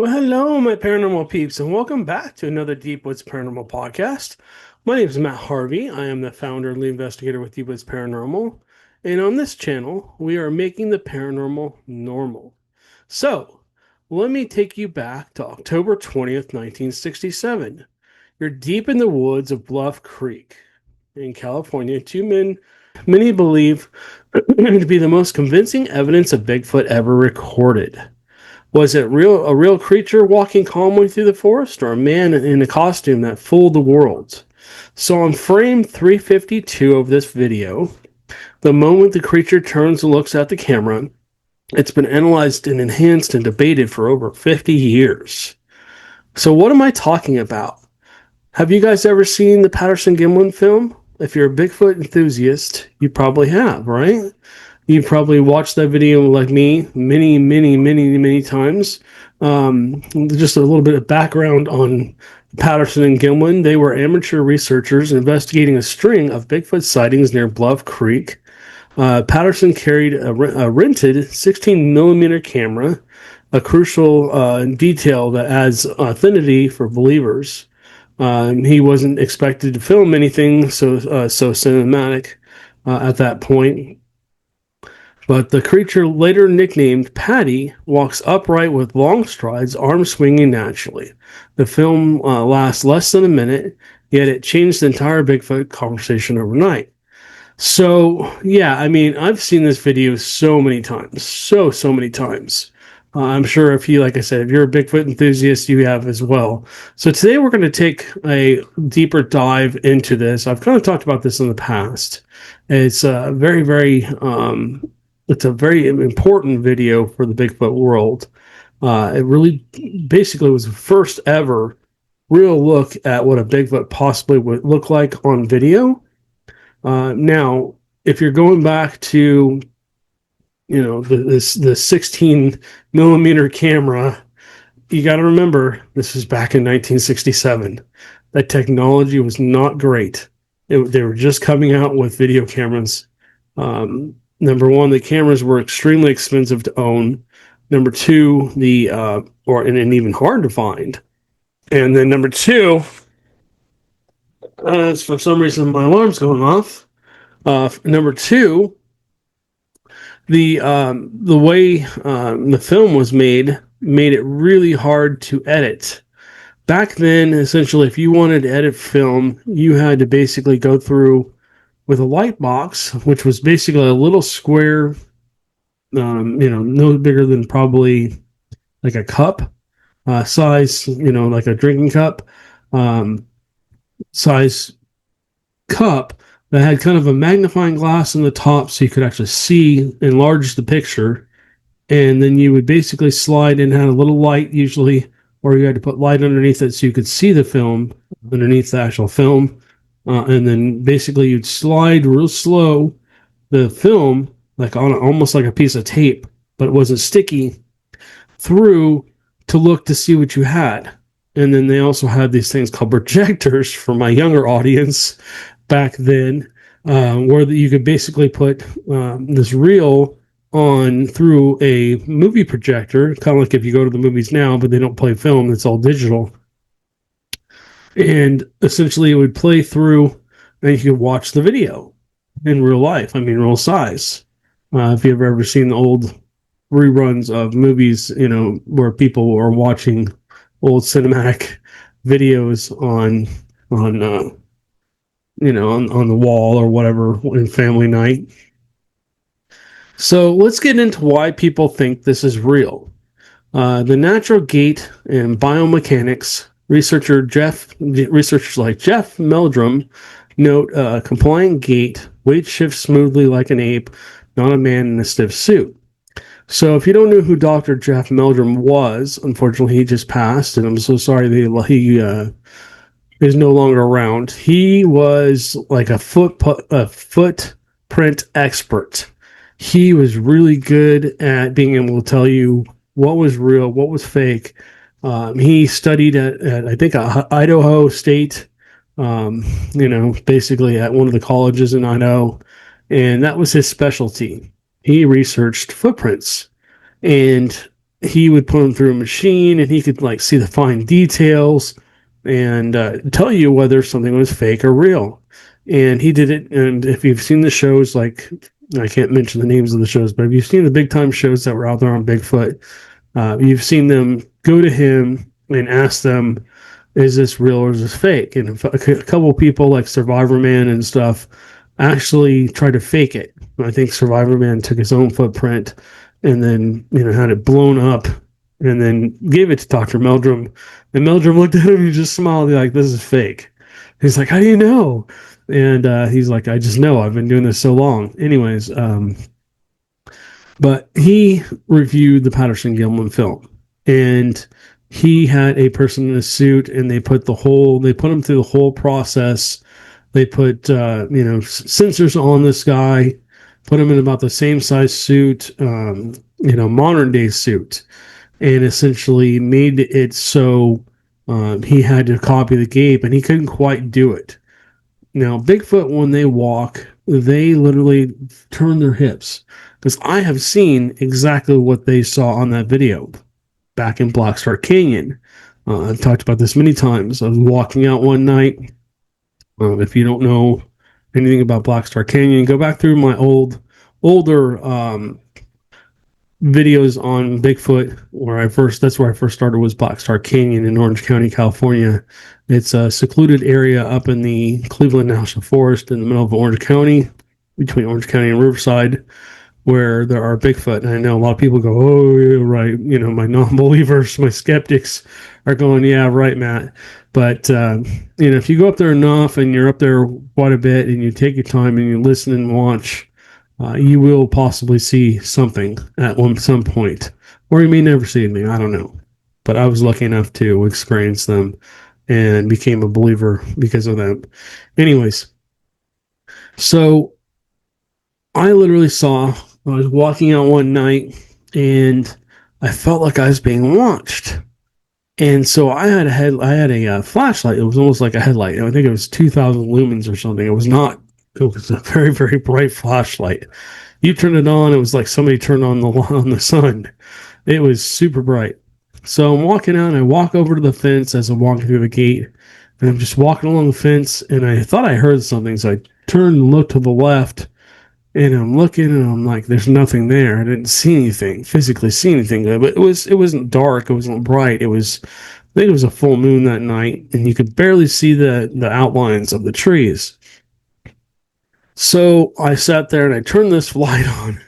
Well, hello, my paranormal peeps, and welcome back to another Deep Woods Paranormal podcast. My name is Matt Harvey. I am the founder and lead investigator with Deep Woods Paranormal. And on this channel, we are making the paranormal normal. So, let me take you back to October 20th, 1967. You're deep in the woods of Bluff Creek in California. Two men, many believe to be the most convincing evidence of Bigfoot ever recorded. Was it a real creature walking calmly through the forest, or a man in a costume that fooled the world? So on frame 352 of this video, the moment the creature turns and looks at the camera, it's been analyzed and enhanced and debated for over 50 years. So what am I talking about? Have you guys ever seen the Patterson Gimlin film? If you're a Bigfoot enthusiast, you probably have, right? You probably watched that video like me many times. Just a little bit of background on Patterson and Gimlin. They were amateur researchers investigating a string of Bigfoot sightings near Bluff Creek. Patterson carried a rented 16 millimeter camera, a crucial detail that adds authenticity for believers. He wasn't expected to film anything so cinematic at that point. But the creature, later nicknamed Patty, walks upright with long strides, arms swinging naturally. The film lasts less than a minute, yet it changed the entire Bigfoot conversation overnight. So, yeah, I mean, I've seen this video so many times. So many times. I'm sure if you, like I said, if you're a Bigfoot enthusiast, you have as well. So today we're going to take a deeper dive into this. I've kind of talked about this in the past. It's it's a very important video for the Bigfoot world. It really basically was the first ever real look at what a Bigfoot possibly would look like on video. Now, if you're going back to, the 16 millimeter camera, you got to remember this was back in 1967. That technology was not great. They were just coming out with video cameras. Number one, the cameras were extremely expensive to own. Number two, and even hard to find. And then number two, for some reason my alarm's going off. Number two, the way the film was made it really hard to edit. Back then, essentially, if you wanted to edit film, you had to basically go through with a light box, which was basically a little square, no bigger than probably like a cup size, like a drinking cup size cup that had kind of a magnifying glass in the top so you could actually enlarge the picture. And then you would basically slide and had a little light usually, or you had to put light underneath it so you could see the film underneath the actual film. And then basically you'd slide real slow the film, like on almost like a piece of tape, but it wasn't sticky, through to look to see what you had. And then they also had these things called projectors for my younger audience back then, where you could basically put this reel on through a movie projector, kind of like if you go to the movies now, but they don't play film, it's all digital. And essentially it would play through and you could watch the video in real life. I mean, real size. If you've ever seen the old reruns of movies, where people are watching old cinematic videos on the wall or whatever in family night. So let's get into why people think this is real. The natural gait and biomechanics. Researchers like Jeff Meldrum note a compliant gait, weight shifts smoothly like an ape, not a man in a stiff suit. So if you don't know who Dr. Jeff Meldrum was, unfortunately he just passed, and I'm so sorry that he is no longer around. He was like a footprint expert. He was really good at being able to tell you what was real, what was fake. He studied at I think Idaho State, basically at one of the colleges in Idaho, and that was his specialty. He researched footprints, and he would put them through a machine, and he could like see the fine details and tell you whether something was fake or real. And he did it. And if you've seen the shows, like I can't mention the names of the shows, but if you've seen the big time shows that were out there on Bigfoot, you've seen them go to him and ask them, is this real or is this fake? And a couple of people like Survivor Man and stuff actually tried to fake it. I think Survivor Man took his own footprint and then, had it blown up and then gave it to Dr. Meldrum. And Meldrum looked at him and he just smiled like, this is fake. He's like, how do you know? And he's like, I just know. I've been doing this so long. Anyways, but he reviewed the Patterson Gimlin film, and he had a person in a suit, and they put him through the whole process. They put, sensors on this guy, put him in about the same size suit, modern day suit, and essentially made it so he had to copy the gape, and he couldn't quite do it. Now, Bigfoot, when they walk, they literally turn their hips, because I have seen exactly what they saw on that video back in Black Star Canyon. I've talked about this many times. I was walking out one night. If you don't know anything about Black Star Canyon, go back through my older videos on Bigfoot, that's where I first started, was Black Star Canyon in Orange County, California. It's a secluded area up in the Cleveland National Forest in the middle of Orange County, between Orange County and Riverside, where there are Bigfoot. And I know a lot of people go, oh, yeah, right. My non-believers, my skeptics are going, yeah, right, Matt. But, if you go up there enough and you're up there quite a bit and you take your time and you listen and watch, you will possibly see something at some point. Or you may never see anything. I don't know. But I was lucky enough to experience them and became a believer because of them. Anyways, so I literally I was walking out one night and I felt like I was being watched. And so I had a flashlight. It was almost like a headlight. I think it was 2,000 lumens or something. It was a very, very bright flashlight. You turn it on, it was like somebody turned on the sun. It was super bright. So I'm walking out and I walk over to the fence as I'm walking through the gate. And I'm just walking along the fence and I thought I heard something. So I turned and looked to the left. And I'm looking and I'm like, there's nothing there. I didn't physically see anything. But it wasn't dark. It wasn't bright. I think it was a full moon that night. And you could barely see the outlines of the trees. So I sat there and I turned this light on.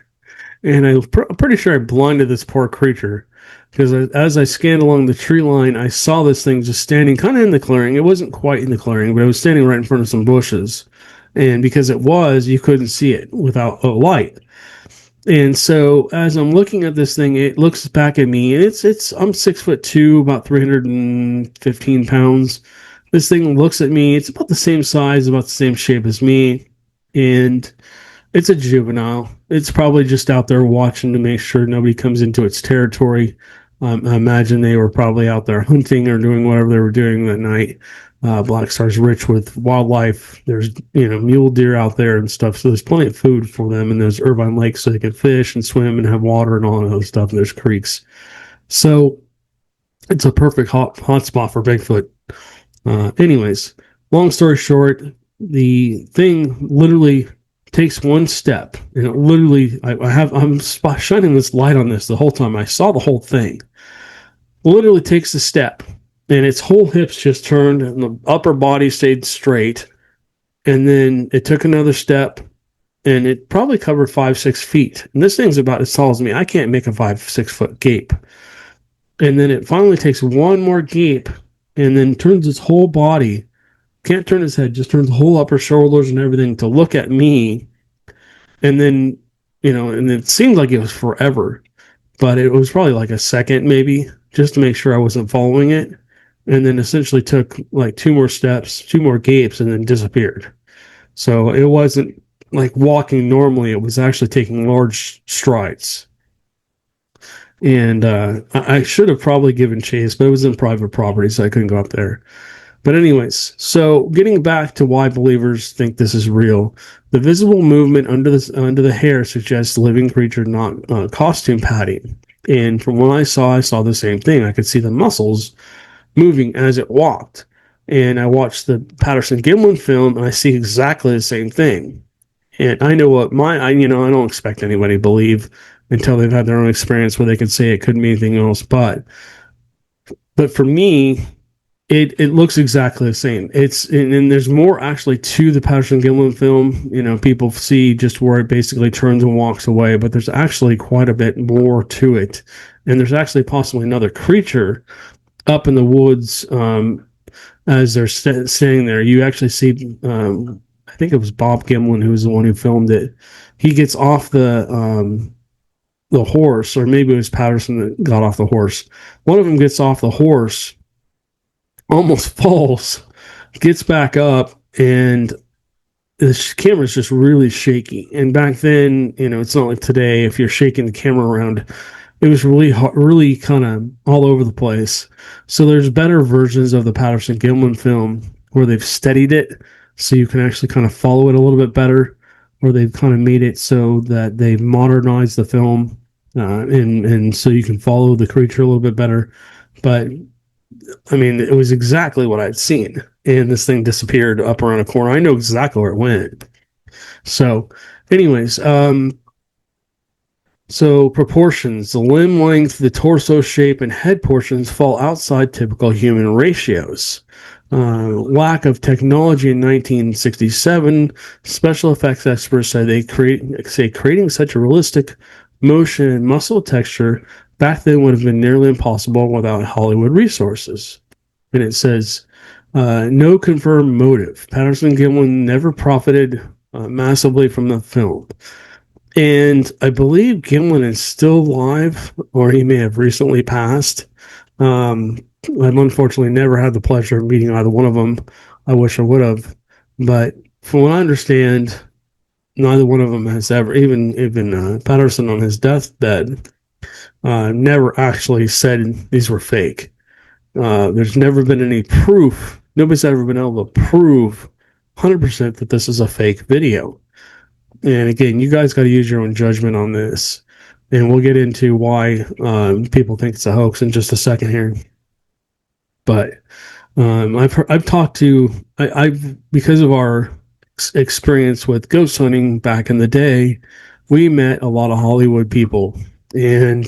And I'm pretty sure I blinded this poor creature. Because as I scanned along the tree line, I saw this thing just standing kind of in the clearing. It wasn't quite in the clearing, but it was standing right in front of some bushes. And because you couldn't see it without a light. And so as I'm looking at this thing, it looks back at me, and I'm 6'2", about 315 pounds. This thing looks at me. It's about the same size, about the same shape as me. And it's a juvenile. It's probably just out there watching to make sure nobody comes into its territory. I imagine they were probably out there hunting or doing whatever they were doing that night. Black Star's rich with wildlife. There's, mule deer out there and stuff. So there's plenty of food for them. And there's Irvine Lake so they can fish and swim and have water and all that other stuff. And there's creeks. So it's a perfect hot spot for Bigfoot. Anyways, long story short, the thing literally takes one step. And it literally, I'm shining this light on this the whole time. I saw the whole thing. Literally takes a step. And its whole hips just turned and the upper body stayed straight. And then it took another step and it probably covered 5-6 feet. And this thing's about as tall as me. I can't make a 5-6 foot gape. And then it finally takes one more gape and then turns its whole body. Can't turn its head, just turns the whole upper shoulders and everything to look at me. And then, and it seemed like it was forever. But it was probably like a second maybe, just to make sure I wasn't following it. And then essentially took like 2 more steps, 2 more gapes, and then disappeared. So it wasn't like walking normally. It was actually taking large strides. And I should have probably given chase, but it was in private property, so I couldn't go up there. But anyways, so getting back to why believers think this is real, the visible movement under the hair suggests living creature, not costume padding. And from what I saw the same thing. I could see the muscles moving as it walked. And I watched the Patterson Gimlin film, and I see exactly the same thing. And I know what I don't expect anybody to believe until they've had their own experience where they can say it couldn't be anything else. But for me, it looks exactly the same. And there's more actually to the Patterson Gimlin film. People see just where it basically turns and walks away, but there's actually quite a bit more to it. And there's actually possibly another creature up in the woods as they're standing there. You actually see, I think it was Bob Gimlin who was the one who filmed it. He gets off the horse, or maybe it was Patterson that got off the horse. One of them gets off the horse, almost falls, gets back up, and the camera's just really shaky. And back then, it's not like today. If you're shaking the camera around, it was really kind of all over the place. So there's better versions of the Patterson Gimlin film where they've steadied it so you can actually kind of follow it a little bit better, or they've kind of made it so that they've modernized the film, and so you can follow the creature a little bit better. But I mean, it was exactly what I'd seen, and this thing disappeared up around a corner. I know exactly where it went. So, anyways, so proportions, the limb length, the torso shape, and head portions fall outside typical human ratios. Lack of technology in 1967, special effects experts say creating such a realistic motion and muscle texture back then would have been nearly impossible without Hollywood resources. And it says, no confirmed motive. Patterson Gimlin never profited massively from the film. And I believe Gimlin is still alive, or he may have recently passed. I've unfortunately never had the pleasure of meeting either one of them. I wish I would have. But from what I understand, neither one of them has ever, even Patterson on his deathbed, never actually said these were fake. There's never been any proof. Nobody's ever been able to prove 100% that this is a fake video. And again, you guys got to use your own judgment on this. And we'll get into why people think it's a hoax in just a second here. But I've talked to, because of our experience with ghost hunting back in the day, we met a lot of Hollywood people, and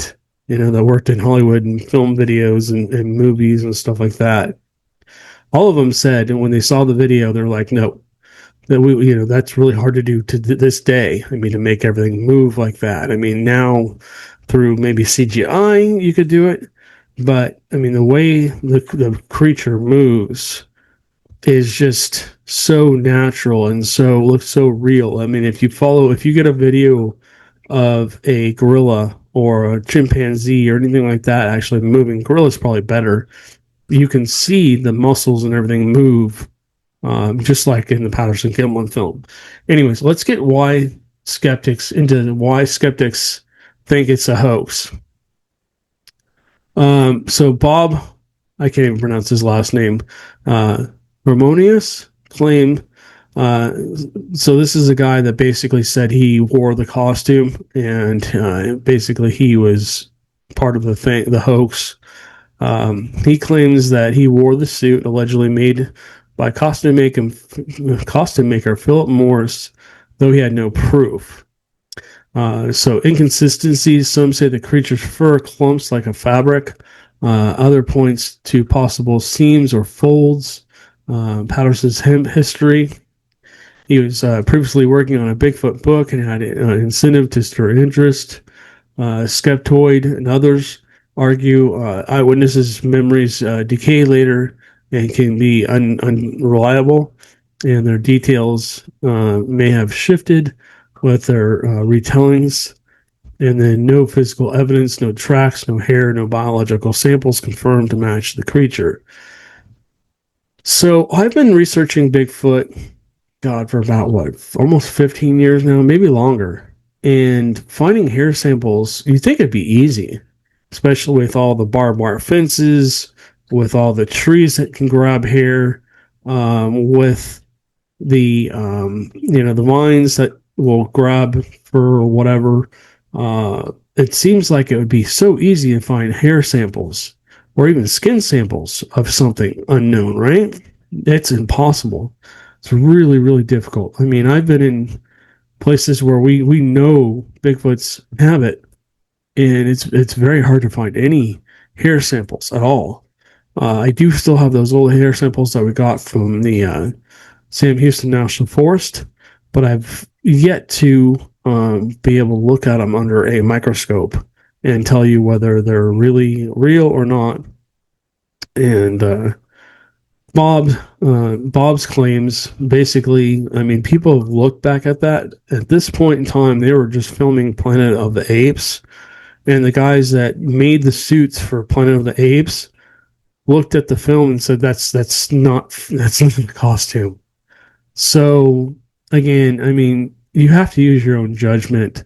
that worked in Hollywood and film videos and movies and stuff like that. All of them said, and when they saw the video, they're like, no, that that's really hard to do to this day. I mean, to make everything move like that. I mean, now through maybe CGI you could do it, but I mean, the way the creature moves is just so natural and looks so real. I mean, if you get a video of a gorilla or a chimpanzee or anything like that actually moving, gorilla's probably better. You can see the muscles and everything move, just like in the Patterson Gimlin film. Anyways, let's get why skeptics think it's a hoax. So Bob, I can't even pronounce his last name, Ramonius claimed. So this is a guy that basically said he wore the costume, and basically he was part of the hoax. He claims that he wore the suit allegedly made by costume maker Philip Morris, though he had no proof. So inconsistencies. Some say the creature's fur clumps like a fabric. Other points to possible seams or folds. Patterson's history. He was previously working on a Bigfoot book and had an incentive to stir interest. Skeptoid and others argue eyewitnesses' memories decay later and can be unreliable, and their details may have shifted with their retellings. And then no physical evidence, no tracks, no hair, no biological samples confirmed to match the creature. So I've been researching Bigfoot, for about almost 15 years now, maybe longer. And finding hair samples, you think it'd be easy, especially with all the barbed wire fences, with all the trees that can grab hair, with the the vines that will grab fur or whatever. it seems like it would be so easy to find hair samples or even skin samples of something unknown, right? It's impossible. It's really, really difficult. I mean, I've been in places where we know Bigfoot's habit, and it's very hard to find any hair samples at all. I do still have those old hair samples that we got from the Sam Houston National Forest, but I've yet to be able to look at them under a microscope and tell you whether they're really real or not. And Bob's claims basically, I mean, people have looked back at that. At this point in time, they were just filming Planet of the Apes, and the guys that made the suits for Planet of the Apes looked at the film and said that's not a costume. So again, I mean, you have to use your own judgment.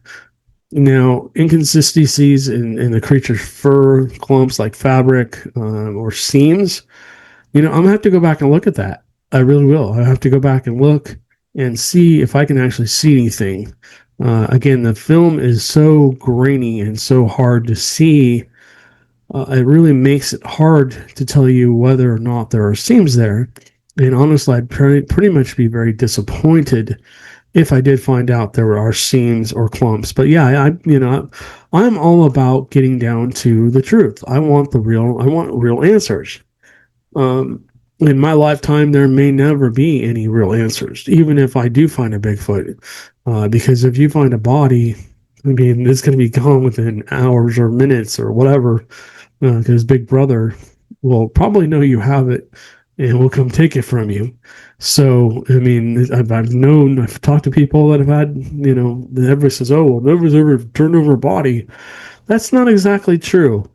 Now, inconsistencies in the creature's fur, clumps like fabric or seams, I'm gonna have to go back and look at that. I really will. I have to go back and look and see if I can actually see anything. Again, the film is so grainy and so hard to see. It really makes it hard to tell you whether or not there are seams there. And honestly, I'd pretty much be very disappointed if I did find out there are seams or clumps. But yeah, I'm all about getting down to the truth. I want real answers. In my lifetime, there may never be any real answers, even if I do find a Bigfoot. Because if you find a body, I mean, it's going to be gone within hours or minutes or whatever. Because Big Brother will probably know you have it and will come take it from you. So, I mean, I've talked to people that have had, everybody says, oh, well, nobody's ever turned over a body. That's not exactly true.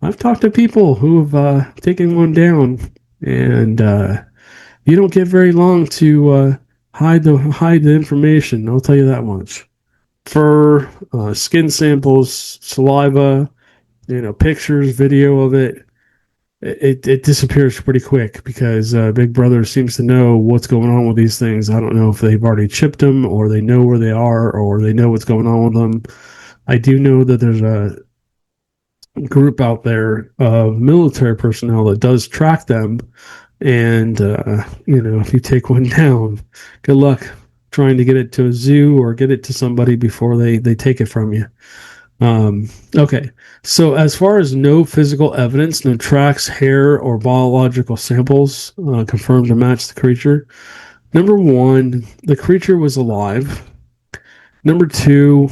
I've talked to people who have taken one down, and you don't get very long to hide the information. I'll tell you that much. Fur, skin samples, saliva, pictures, video of it. It disappears pretty quick because Big Brother seems to know what's going on with these things. I don't know if they've already chipped them or they know where they are or they know what's going on with them. I do know that there's a group out there of military personnel that does track them. And, if you take one down, good luck trying to get it to a zoo or get it to somebody before they take it from you. Okay, so as far as no physical evidence, no tracks, hair, or biological samples confirmed to match the creature. Number one, the creature was alive. Number two,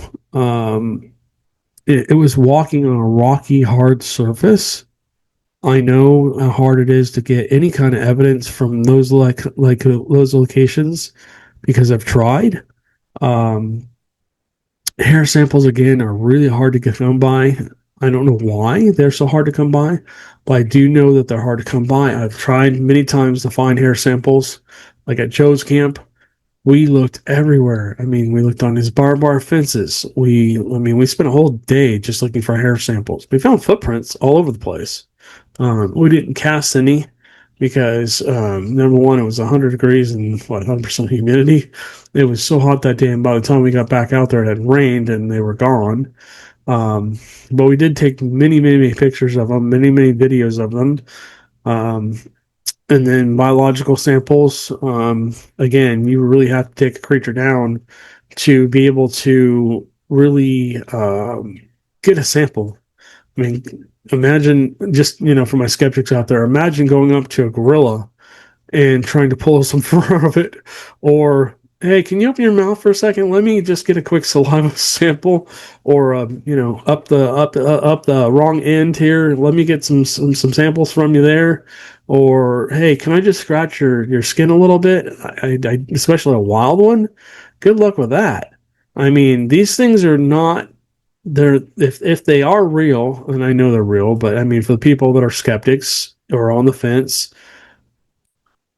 it was walking on a rocky, hard surface. I know how hard it is to get any kind of evidence from those those locations because I've tried. Hair samples, again, are really hard to come by. I don't know why they're so hard to come by, but I do know that they're hard to come by. I've tried many times to find hair samples. Like at Joe's camp, we looked everywhere. I mean, we looked on his barbed wire fences. We spent a whole day just looking for hair samples. We found footprints all over the place. We didn't cast any because number one, it was 100 degrees and 100% humidity. It was so hot that day, and by the time we got back out there, it had rained and they were gone. But we did take many, many pictures of them, many, many videos of them. And then biological samples. Again, you really have to take a creature down to be able to really get a sample. I mean, imagine just, for my skeptics out there, imagine going up to a gorilla and trying to pull some fur out of it. Or, hey, can you open your mouth for a second? Let me just get a quick saliva sample. Or, up the wrong end here. Let me get some samples from you there. Or, hey, can I just scratch your skin a little bit? I especially a wild one. Good luck with that. I mean, these things are not. If they are real, and I know they're real, but I mean, for the people that are skeptics or on the fence,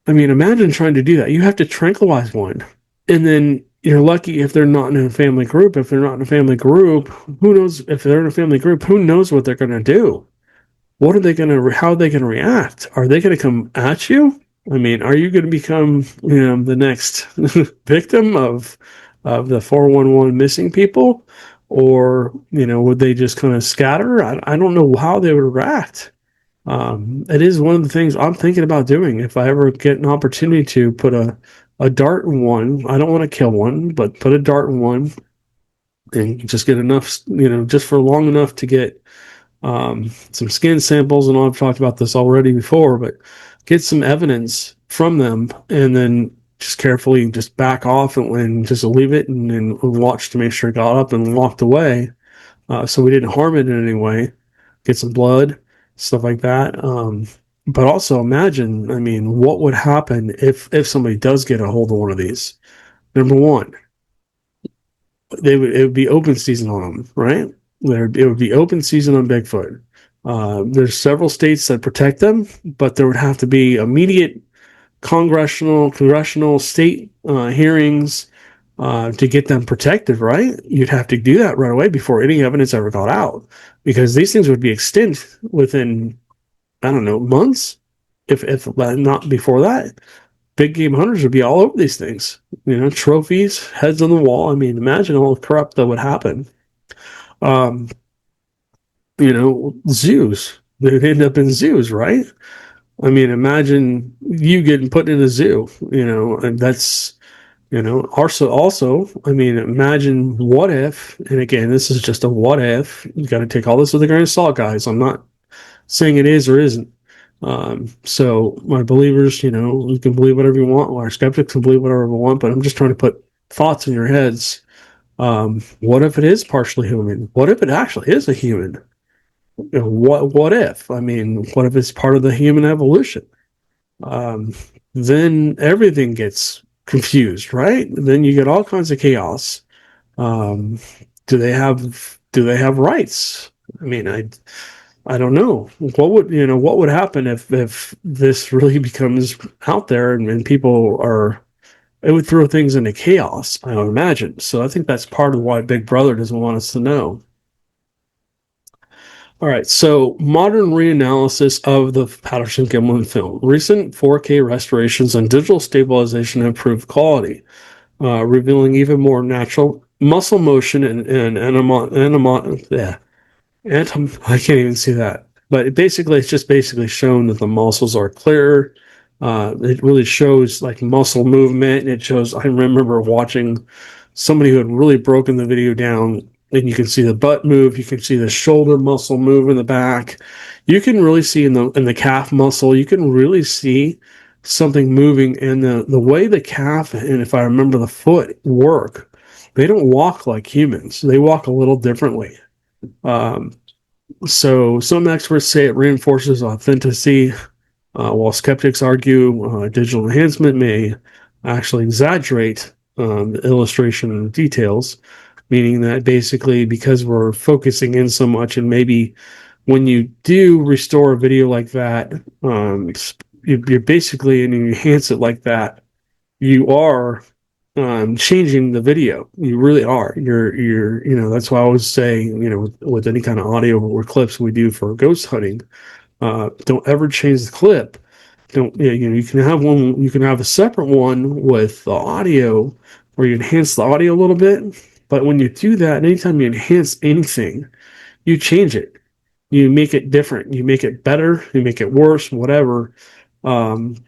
I mean, imagine trying to do that. You have to tranquilize one, and then you're lucky if they're not in a family group. If they're not in a family group, who knows? If they're in a family group, who knows what they're going to do? What are they going to? How are they going to react? Are they going to come at you? I mean, are you going to become, the next victim of the 411 missing people? or would they just kind of scatter? I don't know how they would react. It is one of the things I'm thinking about doing if I ever get an opportunity to put a dart in one. I don't want to kill one, but put a dart in one and just get enough, just for long enough to get some skin samples. And I've talked about this already before, but get some evidence from them and then just carefully just back off and just leave it and watch to make sure it got up and walked away. So we didn't harm it in any way. Get some blood, stuff like that. But also imagine, I mean, what would happen if somebody does get a hold of one of these? Number one, it would be open season on them, right? It would be open season on Bigfoot. There's several states that protect them, but there would have to be immediate congressional state hearings to get them protected, right? You'd have to do that right away before any evidence ever got out, because these things would be extinct within, I don't know, months, if not before that. Big game hunters would be all over these things, trophies, heads on the wall. I mean, imagine all the corrupt that would happen. Um, zoos. They'd end up in zoos, right? I mean, imagine you getting put in a zoo, and that's, also, I mean, imagine what if, and again, this is just a what if. You got to take all this with a grain of salt, guys. I'm not saying it is or isn't. So my believers, you can believe whatever you want. Our skeptics can believe whatever they want, but I'm just trying to put thoughts in your heads. What if it is partially human? What if it actually is a human? What if? I mean, what if it's part of the human evolution? Um, then everything gets confused, right? Then you get all kinds of chaos. Um, do they have rights? I mean, I don't know. What would happen if this really becomes out there and people are, it would throw things into chaos, I would imagine. So I think that's part of why Big Brother doesn't want us to know. All right, so modern reanalysis of the Patterson Gimlin film. Recent 4K restorations and digital stabilization improved quality, revealing even more natural muscle motion and I can't even see that. But it's just basically shown that the muscles are clearer. It really shows like muscle movement. It shows, I remember watching somebody who had really broken the video down, and you can see the butt move. You can see the shoulder muscle move in the back. You can really see in the calf muscle, you can really see something moving. And the way the calf, and if I remember the foot work, they don't walk like humans. They walk a little differently. Um, so some experts say it reinforces authenticity, while skeptics argue digital enhancement may actually exaggerate the illustration details, meaning that basically because we're focusing in so much, and maybe when you do restore a video like that, you're basically, and you enhance it like that, you are changing the video. You really are. That's why I always say, with any kind of audio or clips we do for ghost hunting, don't ever change the clip. Don't, you can have one, you can have a separate one with the audio where you enhance the audio a little bit. But when you do that, anytime you enhance anything, you change it. You make it different. You make it better. You make it worse, whatever. Um,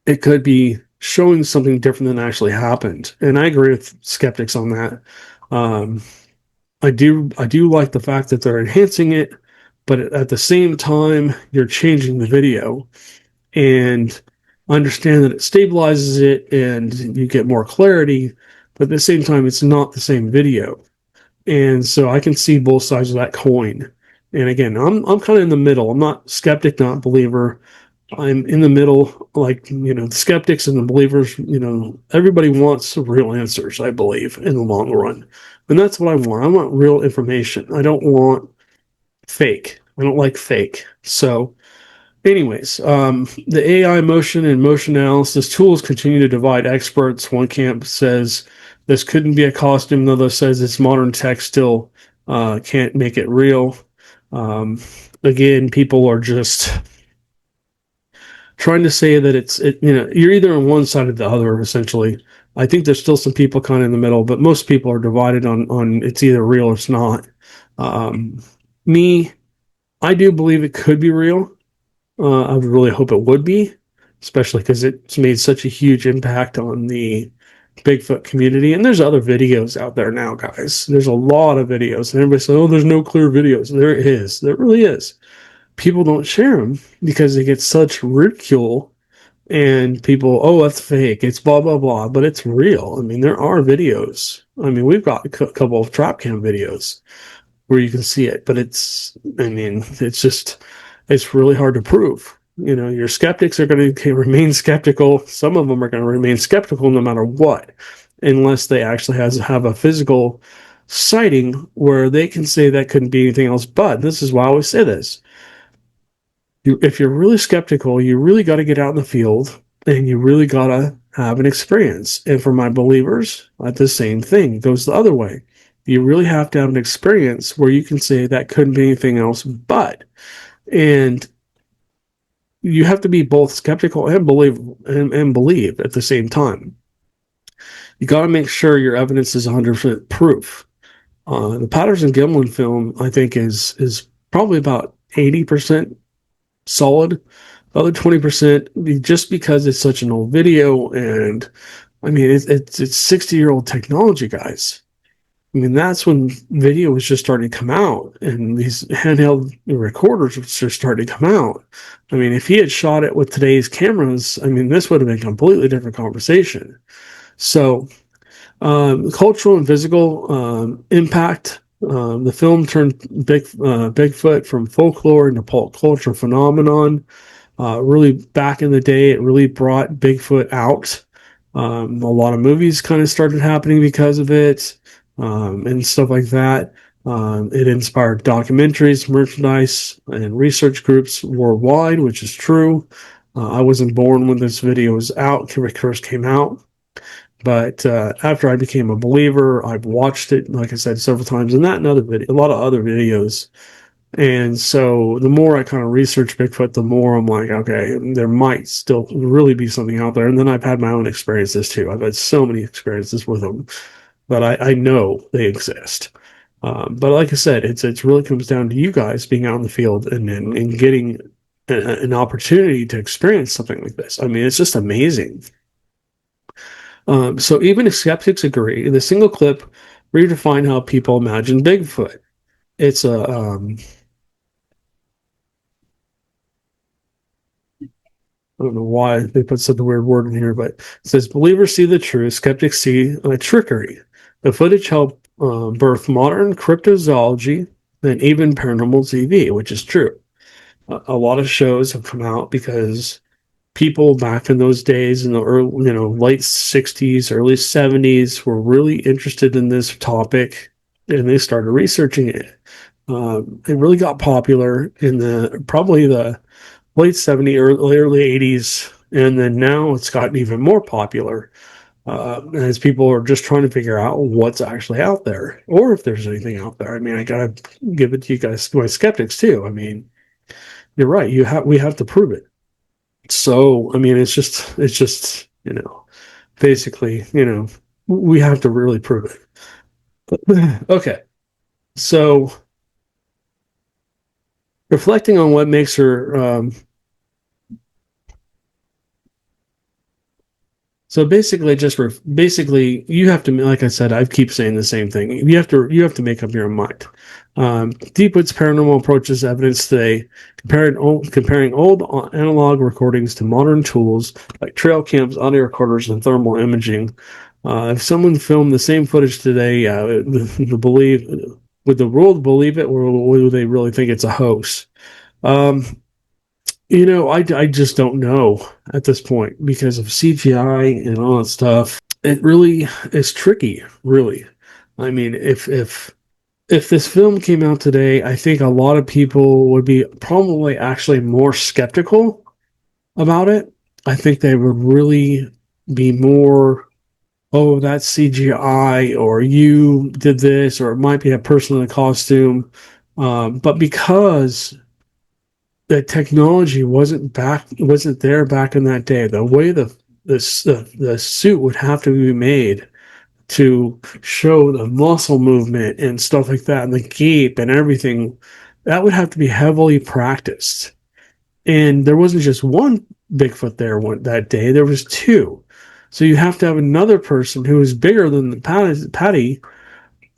it could be showing something different than actually happened. And I agree with skeptics on that. Um, I do like the fact that they're enhancing it, but at the same time, you're changing the video, and understand that it stabilizes it and you get more clarity, but at the same time, it's not the same video. And so I can see both sides of that coin. And again, I'm kind of in the middle. I'm not skeptic, not believer. I'm in the middle, like, the skeptics and the believers, everybody wants real answers, I believe, in the long run. And that's what I want. I want real information. I don't want fake. I don't like fake. So, anyways, the AI motion and motion analysis tools continue to divide experts. One camp says this couldn't be a costume, another says it's modern tech still can't make it real. Um, Again, people are just trying to say that you're either on one side or the other, essentially. I think there's still some people kind of in the middle, but most people are divided on it's either real or it's not. Um, me, I do believe it could be real. I would really hope it would be, especially because it's made such a huge impact on the Bigfoot community. And there's other videos out there now, guys. There's a lot of videos, and everybody says, "Oh, there's no clear videos." There is. There really is. People don't share them because they get such ridicule, and people, "Oh, that's fake. It's blah blah blah," but it's real. I mean, there are videos. I mean, we've got a couple of trap cam videos where you can see it, but I mean, it's really hard to prove. You know, your skeptics are going to remain skeptical. Some of them are going to remain skeptical no matter what, unless they actually have a physical sighting where they can say that couldn't be anything else. But this is why I always say this. If you're really skeptical, you really got to get out in the field and you really got to have an experience. And for my believers, the same thing goes the other way. You really have to have an experience where you can say that couldn't be anything else but. And you have to be both skeptical and believe at the same time. You got to make sure your evidence is 100% proof. The Patterson Gimlin film, I think, is probably about 80% solid. The other 20%, just because it's such an old video, and I mean it's 60-year-old technology, guys. I mean, that's when video was just starting to come out, and these handheld recorders was just starting to come out. I mean, if he had shot it with today's cameras, I mean, this would have been a completely different conversation. So, cultural and physical impact. The film turned Bigfoot from folklore into pulp culture phenomenon. Really, back in the day, it really brought Bigfoot out. A lot of movies kind of started happening because of it, and stuff like that. It inspired documentaries, merchandise, and research groups worldwide, which is true. I wasn't born when this video was out, first came out. But after I became a believer, I've watched it, like I said, several times, and that and other video, a lot of other videos. And so the more I kind of research Bigfoot, the more I'm like, okay, there might still really be something out there. And then I've had my own experiences too. I've had so many experiences with them, but I know they exist. But like I said, it's really comes down to you guys being out in the field and getting an opportunity to experience something like this. I mean, it's just amazing. So even if skeptics agree, the single clip redefined how people imagine Bigfoot. It's a I don't know why they put such a weird word in here, but it says believers see the truth, skeptics see trickery. The footage helped birth modern cryptozoology and even paranormal TV, which is true. A lot of shows have come out because people back in those days in the early, late 60s, early 70s were really interested in this topic and they started researching it. It really got popular in probably the late 70s, early 80s, and then now it's gotten even more popular as people are just trying to figure out what's actually out there or if there's anything out there. I mean, I gotta give it to you guys, my skeptics too. I mean, you're right. We have to prove it. So, I mean, it's just, basically, we have to really prove it. Okay. So, reflecting on what makes her, so basically, you have to, like I said, I keep saying the same thing. You have to make up your own mind. Deep Woods Paranormal approaches evidence today, comparing old analog recordings to modern tools like trail cams, audio recorders, and thermal imaging. If someone filmed the same footage today, would the world believe it, or would they really think it's a hoax? Um, I just don't know at this point because of CGI and all that stuff. It really is tricky, really. I mean, if this film came out today, I think a lot of people would be probably actually more skeptical about it. I think they would really be more, oh, that's CGI, or you did this, or it might be a person in a costume. But because the technology wasn't there back in that day, the way the the suit would have to be made to show the muscle movement and stuff like that, and the gape and everything. That would have to be heavily practiced. And there wasn't just one Bigfoot there that day, there was two. So you have to have another person who is bigger than the Patty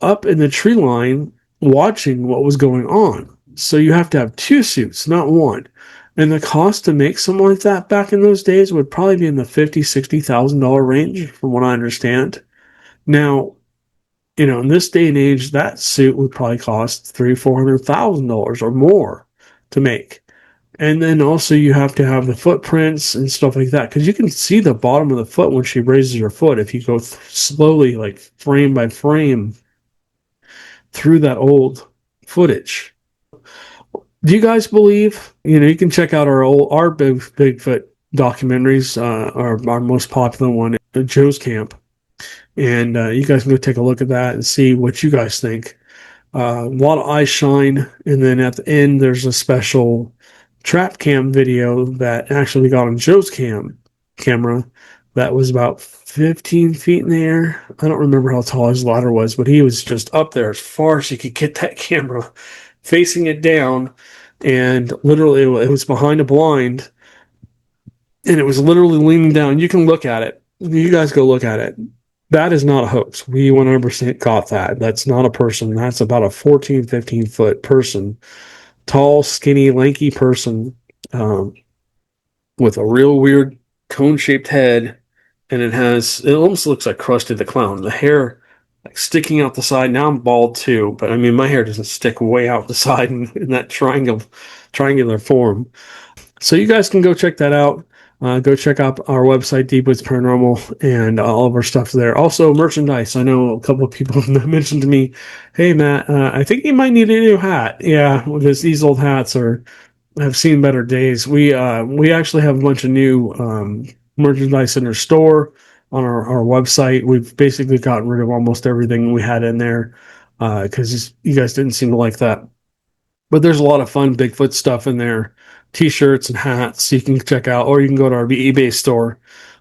up in the tree line watching what was going on. So you have to have two suits, not one. And the cost to make something like that back in those days would probably be in the $50,000-$60,000 range, from what I understand. Now, in this day and age, that suit would probably cost $300,000-$400,000 or more to make. And then also you have to have the footprints and stuff like that, because you can see the bottom of the foot when she raises her foot if you go slowly, like frame by frame, through that old footage. Do you guys believe? You can check out our Bigfoot documentaries. Our most popular one, Joe's Camp, and you guys can go take a look at that and see what you guys think. A lot of eyes shine, and then at the end there's a special trap cam video that actually we got on Joe's camera that was about 15 feet in the air. I don't remember how tall his ladder was, but he was just up there as far as he could get that camera, facing it down, and literally it was behind a blind, and it was literally leaning down. You can look at it. You guys go look at it. That is not a hoax. We 100% got that. That's not a person. That's about a 14, 15 foot person. Tall, skinny, lanky person with a real weird cone-shaped head, and it almost looks like Krusty the Clown. The hair like sticking out the side. Now I'm bald too, but I mean my hair doesn't stick way out the side in that triangular form. So you guys can go check that out. Go check out our website, Deep Woods Paranormal, and all of our stuff there. Also, merchandise. I know a couple of people mentioned to me, "Hey, Matt, I think you might need a new hat." Yeah, because these old hats have seen better days. We actually have a bunch of new merchandise in our store on our website. We've basically gotten rid of almost everything we had in there because you guys didn't seem to like that. But there's a lot of fun Bigfoot stuff in there. T-shirts and hats you can check out, or you can go to our eBay store.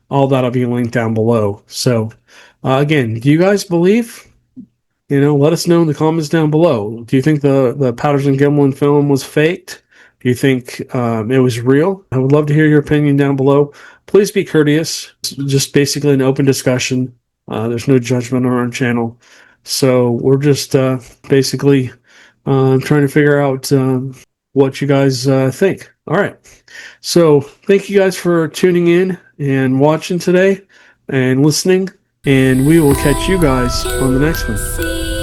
All that'll be linked down below. So, again, do you guys believe? Let us know in the comments down below. Do you think the Patterson Gimlin film was faked? Do you think it was real? I would love to hear your opinion down below. Please be courteous. It's just basically an open discussion. There's no judgment on our channel. So we're just basically trying to figure out what you guys think. All right. So thank you guys for tuning in and watching today and listening. And we will catch you guys on the next one.